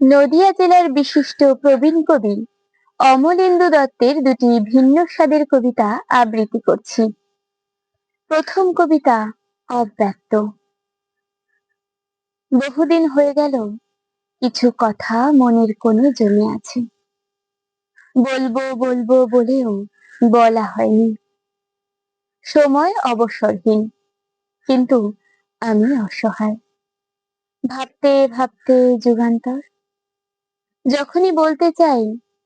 নদিয়া জেলার বিশিষ্ট প্রবীণ কবি অমলেন্দু দত্তের দুটি ভিন্ন স্বাদের কবিতা আবৃত্তি করছি। প্রথম কবিতা অব্যক্ত। বহুদিন হয়ে গেল, কিছু কথা মনের কোণে জমে আছে, বলবো বলবো বলেও বলা হয়নি। সময় অবসরহীন, কিন্তু আমি অসহায়। ভাবতে ভাবতে যুগান্তর, যখনই বলতে চাই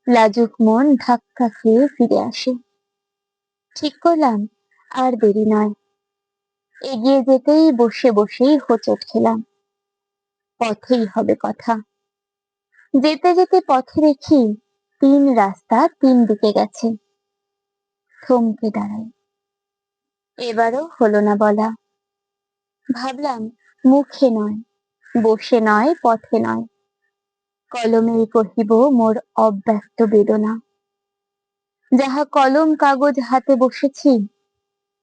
লাজুক মন ধাক্কা খেয়ে ফিরে আসে। ঠিক করলাম আর দেরি নয়, এগিয়ে যেতেই বসে বসেই হোঁচট খেলাম। পথেই হবে কথা। যেতে যেতে পথে দেখি তিন রাস্তা তিন দিকে গেছে। থমকে দাঁড়াই, এবারও হলো না বলা। ভাবলাম মুখে নয়, বসে নয়, পথে নয়, কলমেই কহিব মোর অব্যক্ত বেদনা। যাহা কলম কাগজ হাতে বসেছি,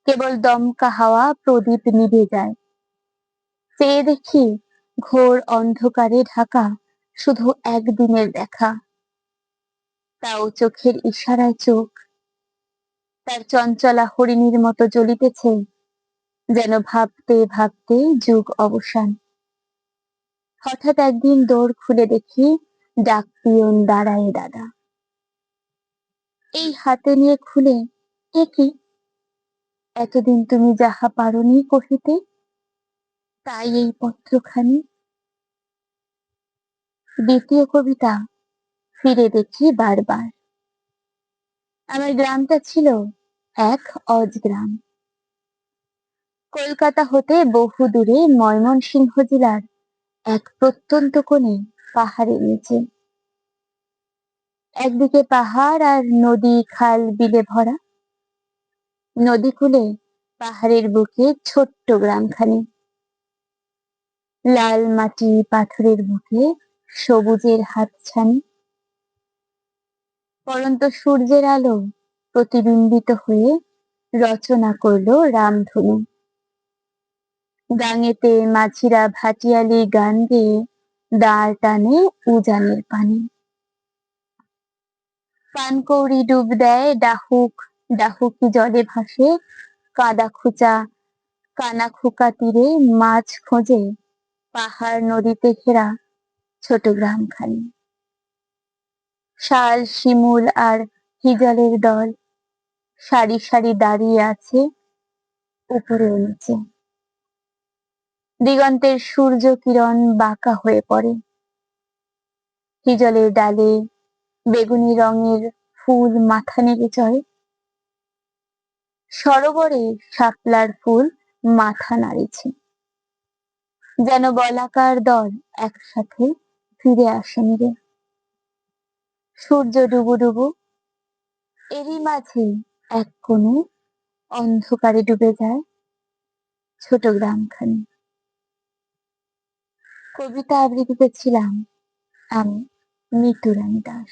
কেবল দমকা হাওয়া প্রদীপ নিভে যায়। চেয়ে দেখি ঘোর অন্ধকারে ঢাকা শুধু একদিনের দেখা। তাও চোখের ইশারায় চোখ তার চঞ্চলা হরিণীর মতো জ্বলিতেছে, যেন ভাবতে ভাবতে যুগ অবসান। হঠাৎ একদিন দোর খুলে দেখি ডাক পিয়ন দাঁড়ায় দাদা। এই হাতে নিয়ে খুলে, এ কি? এতদিন তুমি যাহা পারনি কহিতে, তাই এই পত্রখানি। দ্বিতীয় কবিতা ফিরে দেখি বারবার। আমার গ্রামটা ছিল এক অজ গ্রাম। কলকাতা হতে বহু দূরে ময়মনসিংহ জেলার এক প্রত্যন্ত কোণে পাহাড়ের নিচে। একদিকে পাহাড় আর নদী খাল বিলে ভরা। নদী কূলে পাহাড়ের বুকে ছোট্ট গ্রামখানি। লাল মাটি পাথরের বুকে সবুজের হাতছানি। পরন্ত সূর্যের আলো প্রতিবিম্বিত হয়ে রচনা করলো রামধনু। গাঙেতে মাঝিরা ভাটিয়ালি গান গেয়ে দাঁড় টানে উজানের পানে। পানকৌড়ি ডুব দেয় ডাহুক, ডাহুকি জলে ভাসে কাদা খুচা কানা খুকা তীরে মাছ খোঁজে পাহাড় নদীতে ঘেরা ছোট গ্রামখানি। শাল শিমুল আর হিজলের দল সারি সারি দাঁড়িয়ে আছে উপরে ও নিচে। দিগন্তের সূর্য কিরণ বাঁকা হয়ে পড়ে। হিজলের ডালে বেগুনি রঙের ফুল মাথা নেড়ে চড়ে। সরোবরে শাপলার ফুল মাথা নাড়িছে, যেন বলাকার দল একসাথে ফিরে আসেন রে। সূর্য ডুবু ডুবু, এরই মাঝে এক কোণে অন্ধকারে ডুবে যায় ছোট গ্রামখানি। কবিতা আবৃত্তিতে ছিলাম আমি, মিতু রানী দাস।